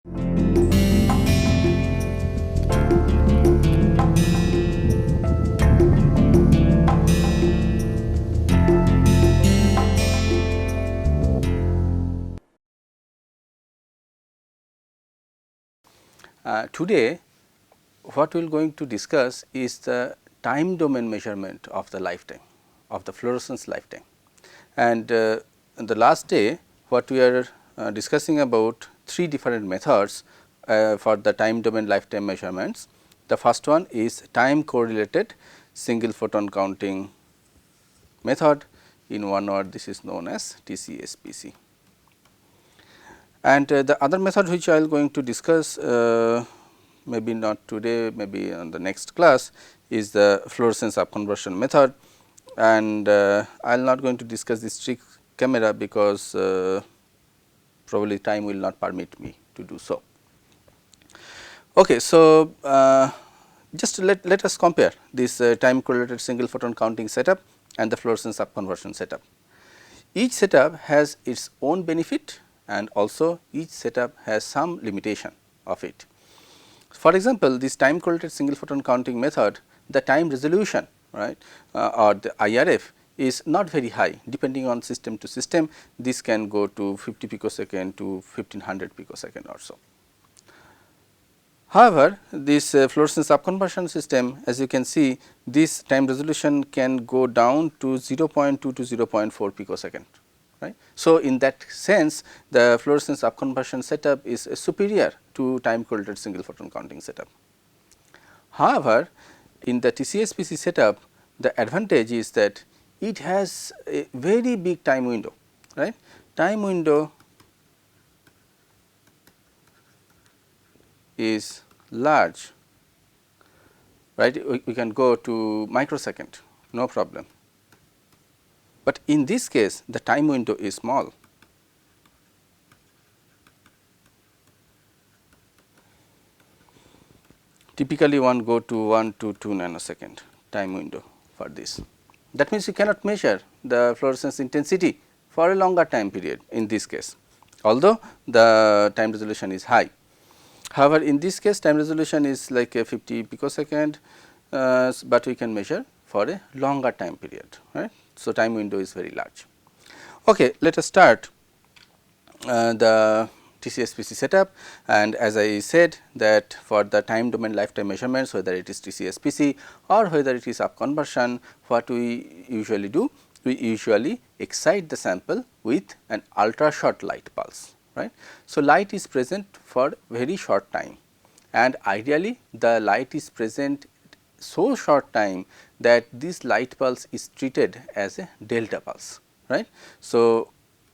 Today what we are going to discuss is the time domain measurement of the lifetime of the fluorescence lifetime. And in the last day what we are discussing about three different methods for the time domain lifetime measurements. The first one is time correlated single photon counting method. In one word, this is known as TCSPC. And the other method which I will going to discuss maybe not today, maybe on the next class, is the fluorescence upconversion method. And I will not going to discuss this trick camera because probably time will not permit me to do so. Okay, so just let us compare this time correlated single photon counting setup and the fluorescence upconversion setup. Each setup has its own benefit and also each setup has some limitation of it. For example, this time correlated single photon counting method, the time resolution, right, or the IRF is not very high. Depending on system to system, this can go to 50 picosecond to 1500 picosecond or so. However, this fluorescence upconversion system, as you can see, this time resolution can go down to 0.2 to 0.4 picosecond. Right. So, in that sense, the fluorescence upconversion setup is superior to time correlated single photon counting setup. However, in the TCSPC setup, the advantage is that it has a very big time window. Right. Time window is large, right. We can go to microsecond, no problem. But in this case, the time window is small. Typically, one go to 1 to 2 nanosecond time window for this. That means, you cannot measure the fluorescence intensity for a longer time period in this case, although the time resolution is high. However, in this case time resolution is like a 50 picosecond, but we can measure for a longer time period, right. So, time window is very large. Okay, let us start the TCSPC setup, and as I said that for the time domain lifetime measurements, whether it is TCSPC or whether it is upconversion, what we usually do? We usually excite the sample with an ultra short light pulse, right. So, light is present for very short time, and ideally the light is present so short time that this light pulse is treated as a delta pulse, right. So,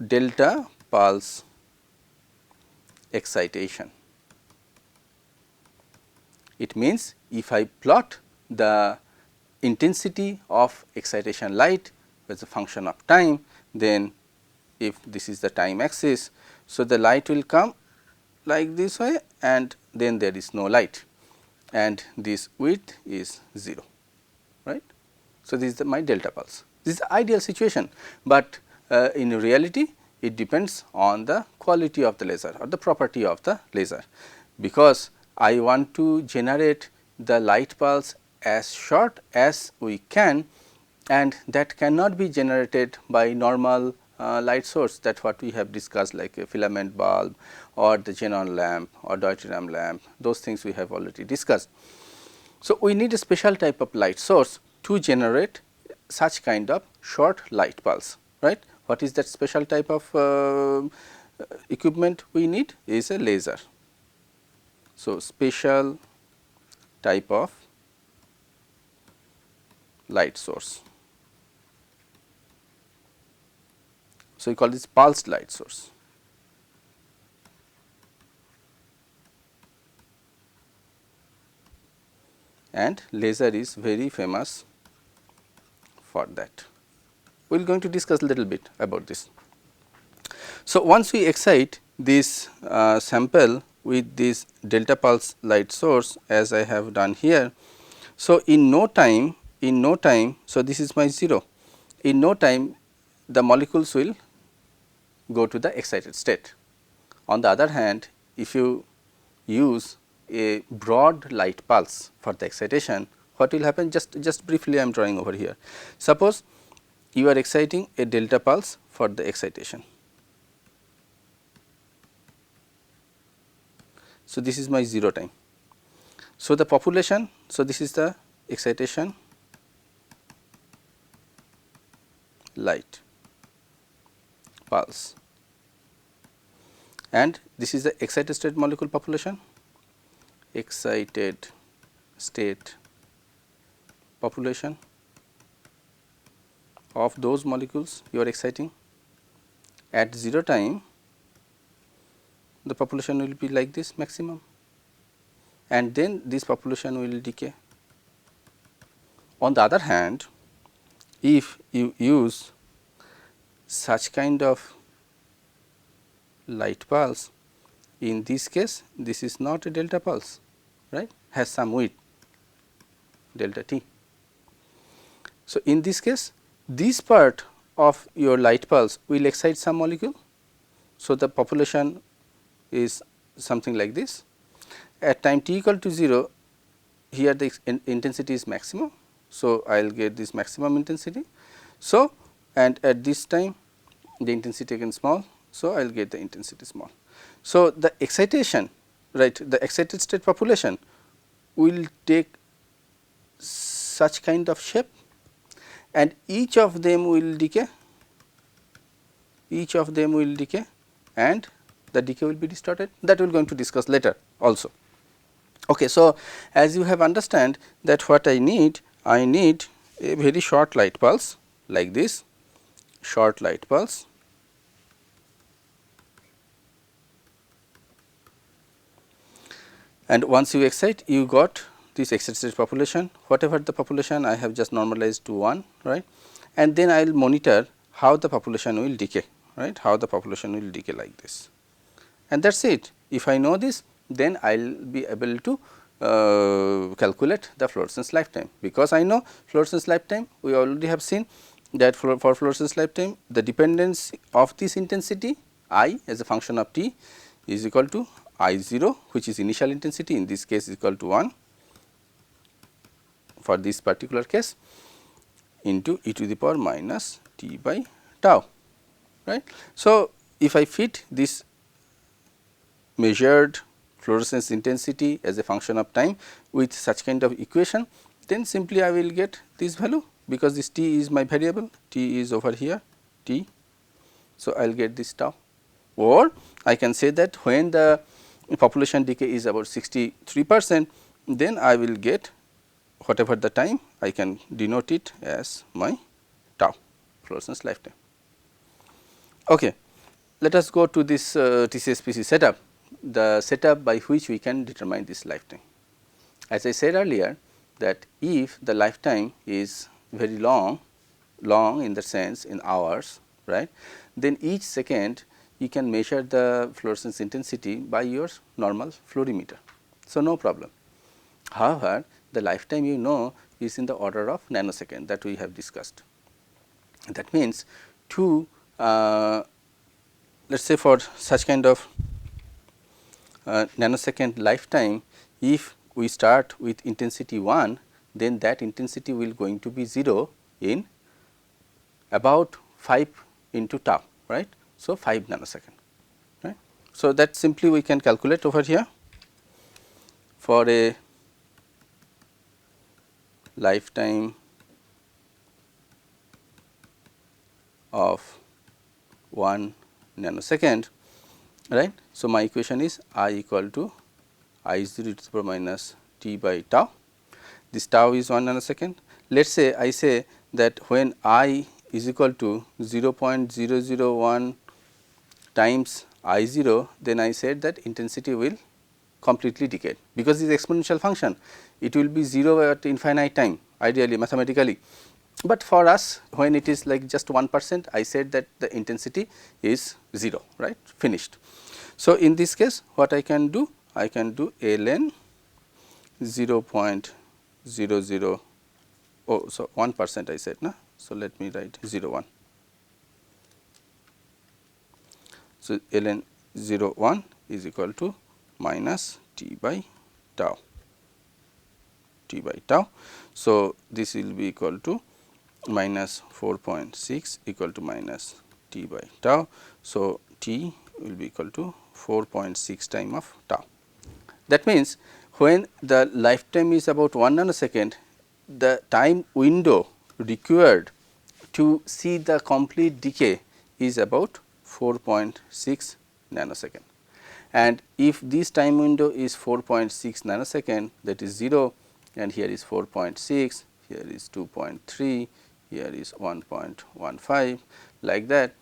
delta pulse excitation. It means, if I plot the intensity of excitation light as a function of time, then if this is the time axis, so the light will come like this way and then there is no light and this width is 0, right. So, this is my delta pulse. This is the ideal situation, but in reality it depends on the quality of the laser or the property of the laser, because I want to generate the light pulse as short as we can, and that cannot be generated by normal light source, that what we have discussed, like a filament bulb or the xenon lamp or deuterium lamp, those things we have already discussed. So, we need a special type of light source to generate such kind of short light pulse, right. What is that special type of equipment we need? Is a laser. So, special type of light source. So, we call this pulsed light source. And laser is very famous for that. We are going to discuss a little bit about this. So, once we excite this sample with this delta pulse light source, as I have done here. So, in no time, so this is my 0, in no time the molecules will go to the excited state. On the other hand, if you use a broad light pulse for the excitation, what will happen? Just briefly I am drawing over here. Suppose you are exciting a delta pulse for the excitation. So, this is my 0 time. So, the population, so this is the excitation light pulse, and this is the excited state molecule population, excited state population of those molecules you are exciting. At 0 time, the population will be like this maximum, and then this population will decay. On the other hand, if you use such kind of light pulse, in this case this is not a delta pulse, right, has some width delta t. So, in this case this part of your light pulse will excite some molecule. So, the population is something like this. At time t equal to 0, here the intensity is maximum. So, I will get this maximum intensity. So, and at this time the intensity again small. So, I will get the intensity small. So, the excitation, right, the excited state population will take such kind of shape, and each of them will decay, and the decay will be distorted. That we are going to discuss later also. Okay, so, as you have understand that what I need a very short light pulse like this, short light pulse, and once you excite, you got this excited state population, whatever the population I have just normalized to 1, right, and then I will monitor how the population will decay, right, how the population will decay like this, and that is it. If I know this, then I will be able to calculate the fluorescence lifetime, because I know fluorescence lifetime, we already have seen that for fluorescence lifetime the dependence of this intensity I as a function of t is equal to I0, which is initial intensity, in this case is equal to 1 for this particular case, into e to the power minus t by tau, right. So, if I fit this measured fluorescence intensity as a function of time with such kind of equation, then simply I will get this value, because this t is my variable, t is over here t. So, I will get this tau, or I can say that when the population decay is about 63%, then I will get whatever the time, I can denote it as my tau, fluorescence lifetime. Okay. Let us go to this TCSPC setup, the setup by which we can determine this lifetime. As I said earlier, that if the lifetime is very long in the sense in hours, right, then each second you can measure the fluorescence intensity by your normal fluorimeter. So, no problem. However, the lifetime you know is in the order of nanosecond, that we have discussed. That means, to let us say for such kind of nanosecond lifetime, if we start with intensity 1, then that intensity will going to be 0 in about 5 into tau, right. So, 5 nanosecond, right. So, that simply we can calculate over here for a lifetime of 1 nanosecond, right. So, my equation is I equal to I0 to the power minus t by tau. This tau is 1 nanosecond. Let us say I say that when I is equal to 0.001 times I0, then I said that intensity will completely decay, because this exponential function, it will be 0 at infinite time ideally mathematically, but for us when it is like just 1%, I said that the intensity is 0, right, finished. So, in this case what I can do? I can do ln 0.00, oh, so 1% I said, na? So, let me write 0.1. So, ln 0.1 is equal to minus t by tau, t by tau. So, this will be equal to minus 4.6 equal to minus t by tau. So, t will be equal to 4.6 time of tau. That means, when the lifetime is about 1 nanosecond, the time window required to see the complete decay is about 4.6 nanosecond. And if this time window is 4.6 nanosecond, that is 0, and here is 4.6, here is 2.3, here is 1.15, like that.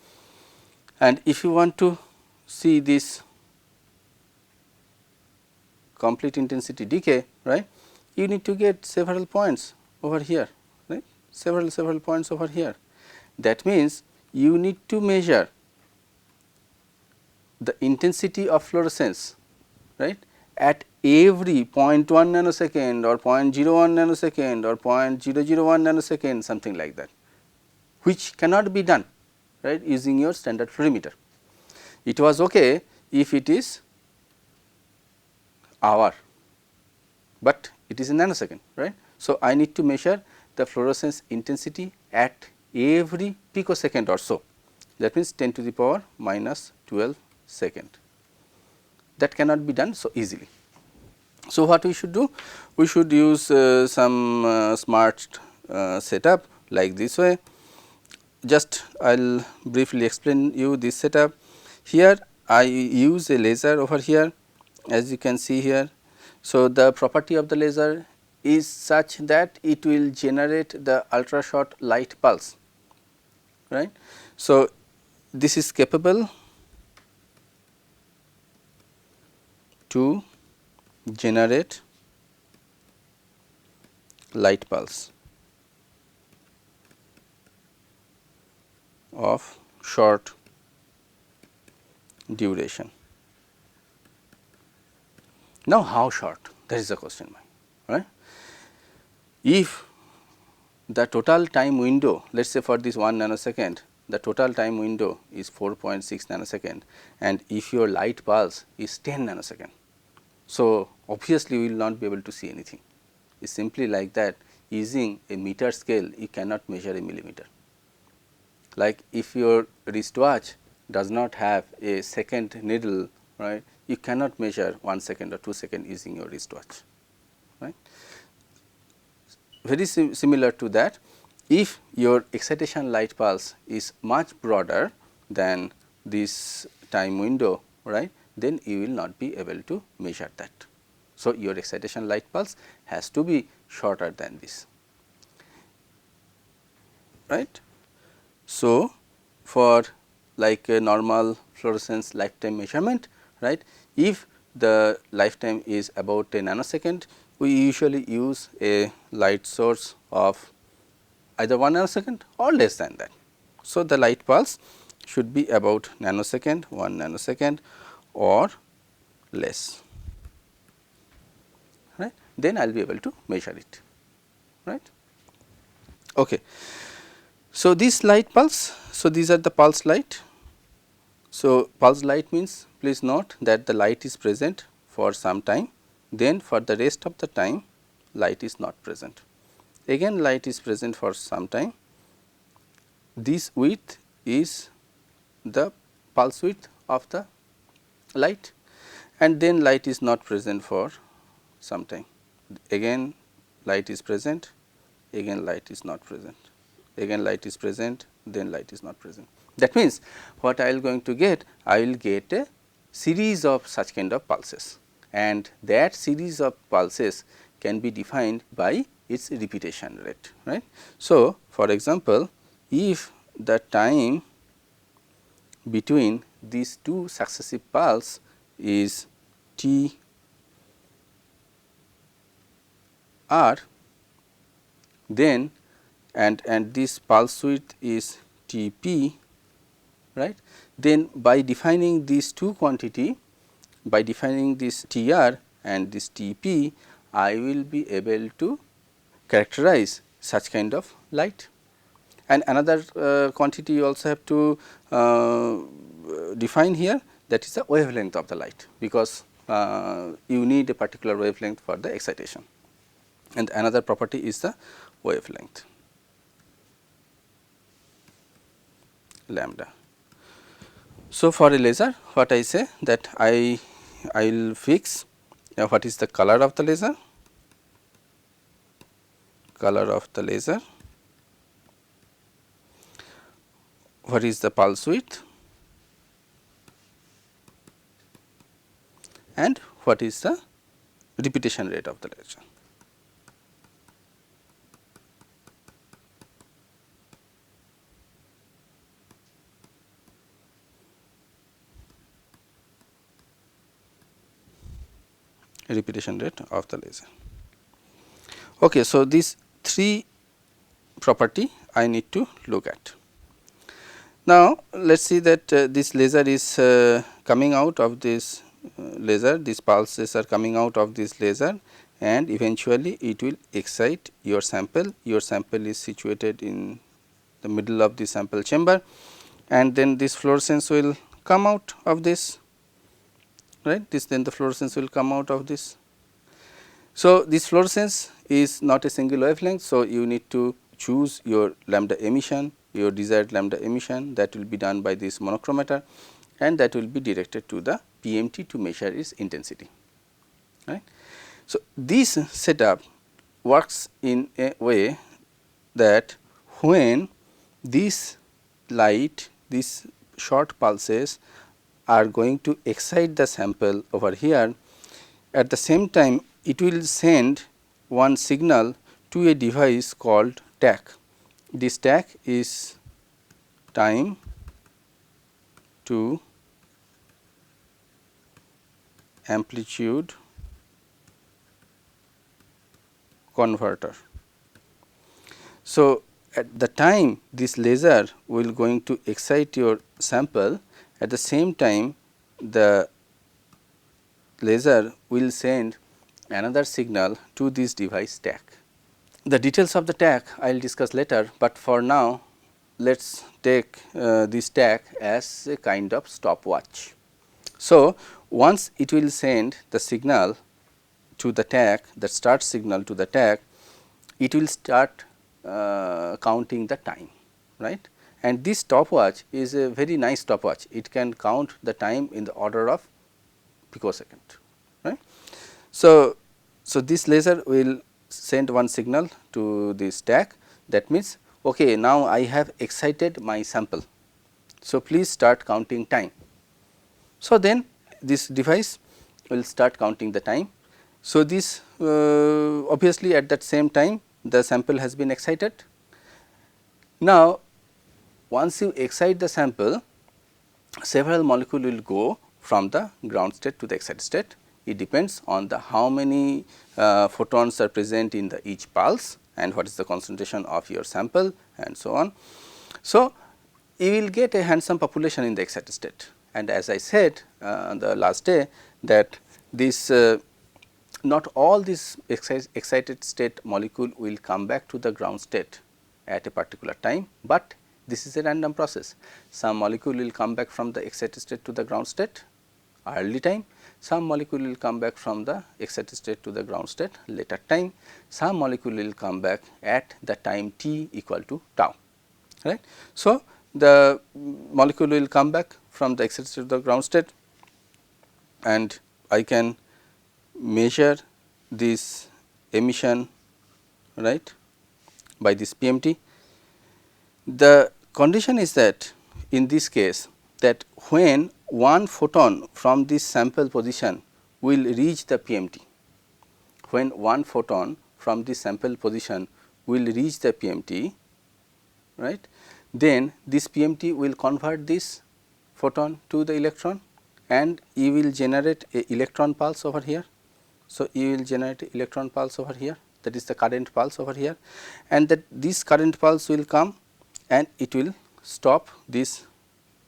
And if you want to see this complete intensity decay, right, you need to get several points over here, right, several points over here. That means, you need to measure the intensity of fluorescence, right, at every 0.1 nanosecond or 0.01 nanosecond or 0.001 nanosecond, something like that, which cannot be done, right, using your standard fluorimeter. It was okay if it is hour, but it is a nanosecond, right. So, I need to measure the fluorescence intensity at every picosecond or so, that means 10 to the power minus 12 second. That cannot be done so easily. So, what we should do? We should use some smart setup like this way. Just I will briefly explain you this setup. Here I use a laser over here, as you can see here. So, the property of the laser is such that it will generate the ultra short light pulse, right. So, this is capable to generate light pulse of short duration. Now, how short? That is the question, right. If the total time window, let us say for this 1 nanosecond, the total time window is 4.6 nanosecond, and if your light pulse is 10 nanosecond. So, obviously, we will not be able to see anything. It is simply like that, using a meter scale you cannot measure a millimeter. Like if your wristwatch does not have a second needle, right, you cannot measure 1 second or 2 seconds using your wristwatch, right. Very similar to that, if your excitation light pulse is much broader than this time window, right, then you will not be able to measure that. So, your excitation light pulse has to be shorter than this, right. So, for like a normal fluorescence lifetime measurement, right, if the lifetime is about a nanosecond, we usually use a light source of either 1 nanosecond or less than that. So, the light pulse should be about nanosecond, 1 nanosecond or less, right. Then I will be able to measure it, right. Okay. So, this light pulse, so these are the pulse light. So, pulse light means, please note that the light is present for some time, then for the rest of the time light is not present. Again light is present for some time, this width is the pulse width of the light, and then light is not present for some time. Again light is present, again light is not present, again light is present, then light is not present. That means, what I will going to get? I will get a series of such kind of pulses, and that series of pulses can be defined by its repetition rate, right. So, for example, if the time between these two successive pulse is t r, then and this pulse width is t p, right. Then by defining these two quantity, by defining this t r and this t p, I will be able to characterize such kind of light. And another quantity you also have to define here, that is the wavelength of the light, because you need a particular wavelength for the excitation, and another property is the wavelength lambda. So, for a laser what I say that I will fix what is the color of the laser, what is the pulse width, and what is the repetition rate of the laser. Repetition rate of the laser. Okay, so these three property I need to look at. Now, let us see that this laser is coming out of this laser, these pulses are coming out of this laser, and eventually it will excite your sample. Your sample is situated in the middle of the sample chamber, and then this fluorescence will come out of this, right, this then the fluorescence will come out of this. So, this fluorescence is not a single wavelength. So, you need to choose your lambda emission, your desired lambda emission, that will be done by this monochromator, and that will be directed to the PMT to measure its intensity, right. So, this setup works in a way that when this light, these short pulses are going to excite the sample over here, at the same time it will send one signal to a device called tach. This tach is time to amplitude converter. So, at the time this laser will going to excite your sample, at the same time the laser will send another signal to this device tach. The details of the tach I will discuss later, but for now let us take this tach as a kind of stopwatch. So, once it will send the signal to the tach, the start signal to the tach, it will start counting the time, right, and this stopwatch is a very nice stopwatch. It can count the time in the order of picosecond, right. So, this laser will send one signal to this tach, that means okay, now I have excited my sample. So, please start counting time. So, then this device will start counting the time. So, this obviously at that same time the sample has been excited. Now, once you excite the sample, several molecules will go from the ground state to the excited state. It depends on the how many photons are present in the each pulse and what is the concentration of your sample and so on. So, you will get a handsome population in the excited state, and as I said on the last day that this not all these excited state molecule will come back to the ground state at a particular time, but this is a random process. Some molecule will come back from the excited state to the ground state early time, some molecule will come back from the excited state to the ground state later time, some molecule will come back at the time t equal to tau, right. So, the molecule will come back from the excited state to the ground state, and I can measure this emission, right, by this PMT. The condition is that in this case that when one photon from this sample position will reach the PMT, when one photon from this sample position will reach the PMT, right, then this PMT will convert this photon to the electron and you will generate a electron pulse over here. So, you will generate a electron pulse over here, that is the current pulse over here, and that this current pulse will come and it will stop this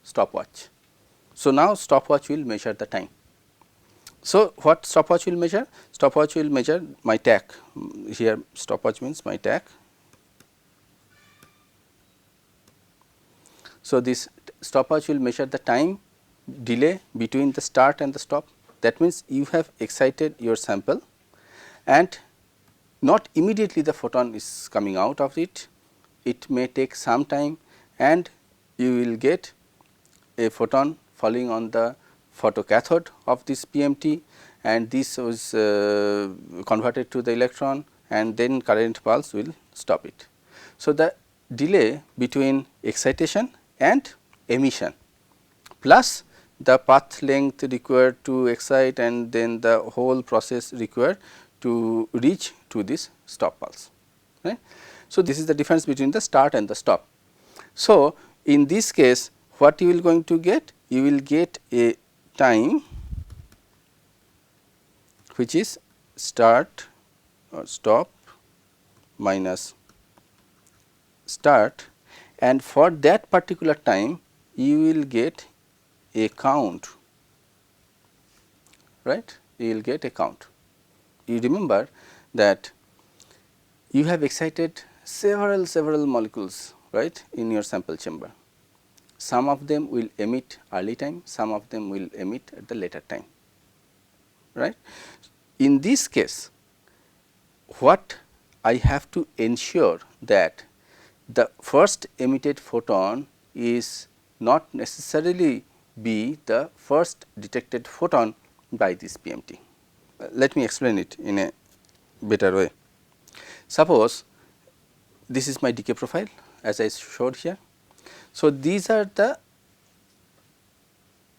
stopwatch. So, now stopwatch will measure the time. So, what stopwatch will measure? Stopwatch will measure my tach, here stopwatch means my tach. So, this stopwatch will measure the time delay between the start and the stop. That means, you have excited your sample and not immediately the photon is coming out of it. It may take some time and you will get a photon falling on the photocathode of this PMT, and this was converted to the electron, and then current pulse will stop it. So, the delay between excitation and emission plus the path length required to excite and then the whole process required to reach to this stop pulse, right. So, this is the difference between the start and the stop. So, in this case what you will going to get? You will get a time which is start or stop minus start, and for that particular time you will get a count, right. You will get a count. You remember that you have excited several molecules, right, in your sample chamber. Some of them will emit early time, some of them will emit at the later time, right. In this case, what I have to ensure that the first emitted photon is not necessarily be the first detected photon by this PMT. Let me explain it in a better way. Suppose this is my decay profile as I showed here. So, these are the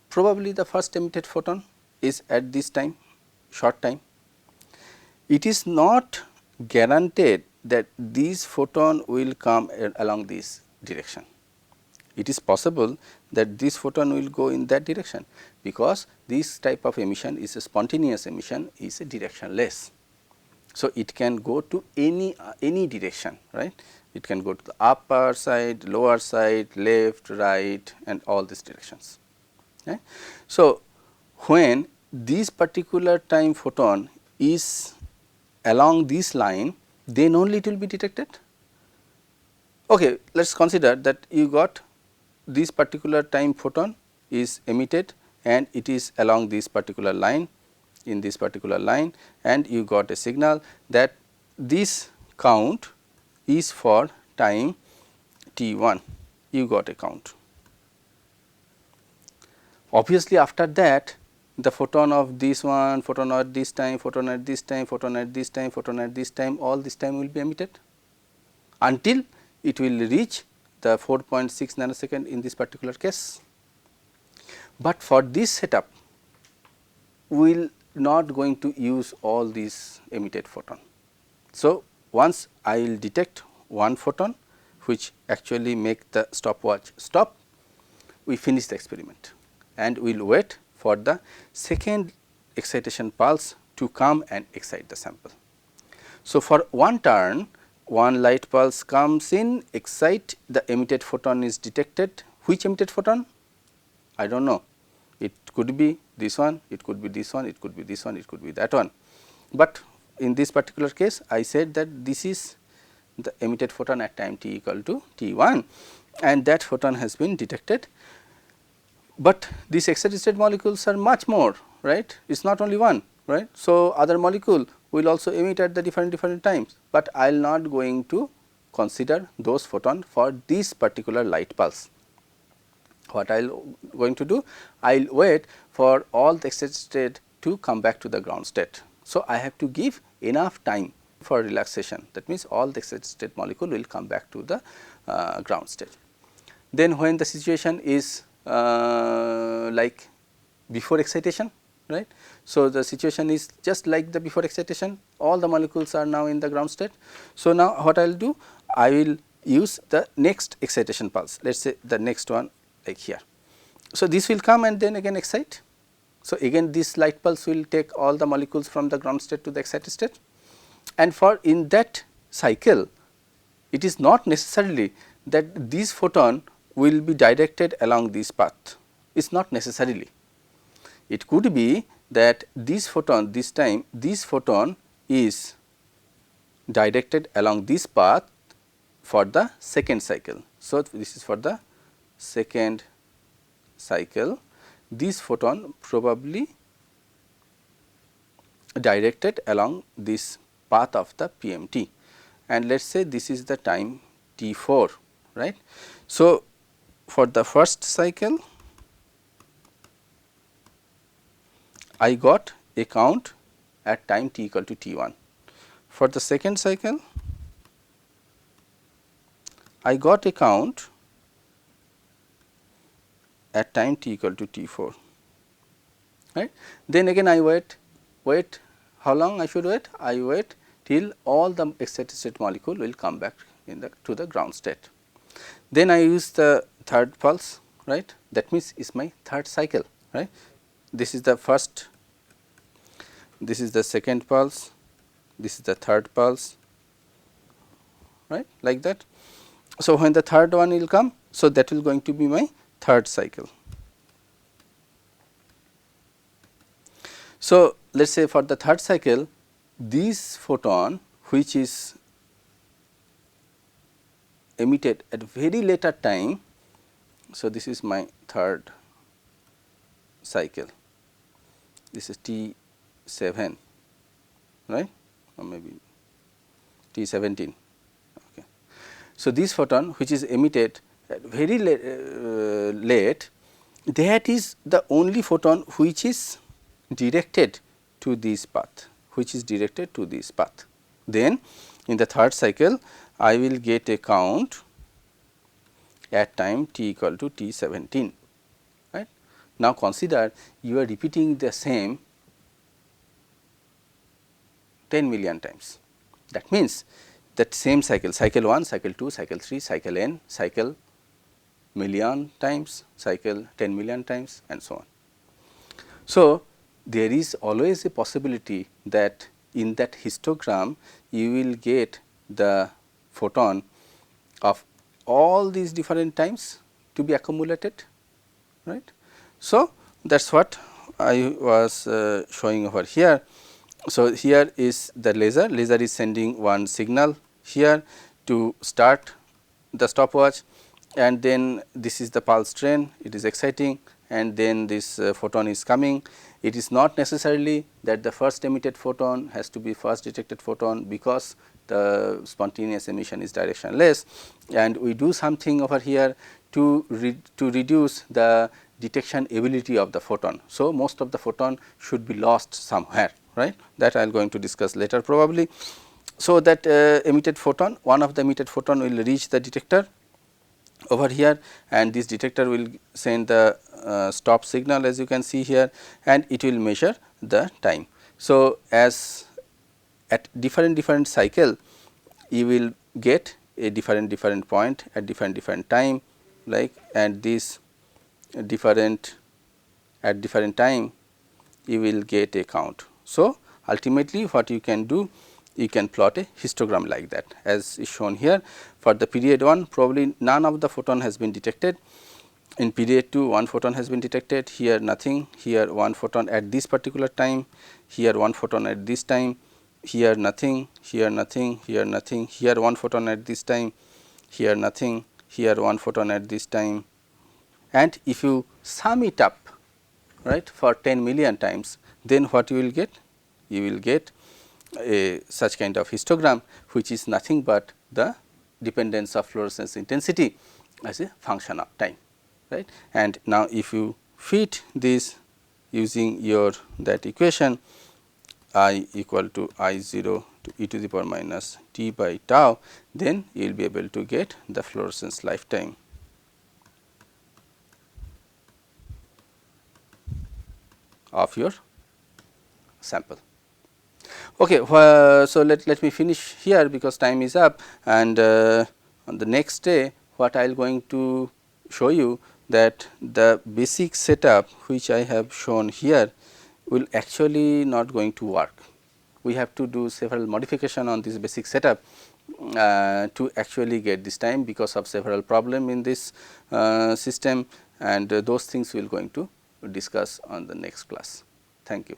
probably the first emitted photon is at this time, short time. It is not guaranteed that these photon will come along this direction. It is possible that this photon will go in that direction, because this type of emission is a spontaneous emission, is a directionless. So, it can go to any direction, right. It can go to the upper side, lower side, left, right, and all these directions. Okay. So, when this particular time photon is along this line, then only it will be detected. Okay, let us consider that you got this particular time photon is emitted and it is along this particular line, in this particular line, and you got a signal that this count is for time t1, you got a count. Obviously, after that the photon of this one, photon at this time, photon at this time, photon at this time, photon at this time, all this time will be emitted until it will reach the 4.6 nanosecond in this particular case. But for this setup, we will not going to use all these emitted photon. So, once I will detect one photon which actually make the stopwatch stop, we finish the experiment and we will wait for the second excitation pulse to come and excite the sample. So, for one turn, one light pulse comes in, excite, the emitted photon is detected. Which emitted photon? I do not know. It could be this one, it could be this one, it could be this one, it could be that one. But in this particular case, I said that this is the emitted photon at time t equal to t1, and that photon has been detected. But these excited state molecules are much more, right. It is not only one, right. So, other molecule will also emit at the different times, but I will not going to consider those photon for this particular light pulse. What I will going to do? I will wait for all the excited state to come back to the ground state. So, I have to give enough time for relaxation, that means all the excited state molecule will come back to the ground state. Then when the situation is like before excitation, right. So, the situation is just like the before excitation, all the molecules are now in the ground state. So, now what I will do? I will use the next excitation pulse, let us say the next one like here. So, this will come and then again excite. So, again this light pulse will take all the molecules from the ground state to the excited state, and for in that cycle it is not necessarily that this photon will be directed along this path, it is not necessarily. It could be that this photon, this time this photon is directed along this path for the second cycle. So, this is for the second cycle, this photon probably directed along this path of the PMT, and let us say this is the time T4, right. So, for the first cycle I got a count at time t equal to T1. For the second cycle I got a count at time t equal to T4, right. Then again I wait how long I should wait? I wait till all the excited state molecule will come back in the to the ground state. Then I use the third pulse, right. That means is my third cycle, right. This is the first, this is the second pulse, this is the third pulse, right, like that. So, when the third one will come, so that will going to be my third cycle. So, let us say for the third cycle, this photon which is emitted at very later time. So, this is my third cycle, this is T7, right, or maybe T17. Okay. So, this photon which is emitted at very late, that is the only photon which is directed to this path, Then in the third cycle I will get a count at time t equal to T17, right. Now consider you are repeating the same 10 million times. That means that same cycle 1, cycle 2, cycle 3, cycle n, cycle million times, cycle 10 million times, and so on. So, there is always a possibility that in that histogram you will get the photon of all these different times to be accumulated, right. So, that is what I was showing over here. So, here is the laser is sending one signal here to start the stopwatch, and then this is the pulse train, it is exciting, and then this photon is coming. It is not necessarily that the first emitted photon has to be first detected photon, because the spontaneous emission is directionless, and we do something over here to reduce the detection ability of the photon. So, most of the photon should be lost somewhere, right, that I am going to discuss later probably. So, that emitted photon, one of the emitted photon will reach the detector over here, and this detector will send the stop signal, as you can see here, and it will measure the time. So, as at different cycle you will get a different point at different time, like, and this different at different time you will get a count. So, ultimately what you can do, you can plot a histogram like that as is shown here. For the period 1, probably none of the photon has been detected. In period 2, one photon has been detected, here nothing, here one photon at this particular time, here one photon at this time, here nothing, here nothing, here nothing, here one photon at this time, here nothing, here one photon at this time. And if you sum it up, right, for 10 million times, then what you will get? You will get a such kind of histogram, which is nothing but the dependence of fluorescence intensity as a function of time, right. And now, if you fit this using your that equation, I equal to I0 to e to the power minus t by tau, then you will be able to get the fluorescence lifetime of your sample. Okay, so let me finish here because time is up, and on the next day what I will going to show you that the basic setup which I have shown here will actually not going to work. We have to do several modification on this basic setup to actually get this time, because of several problem in this system, and those things we will going to discuss on the next class. Thank you.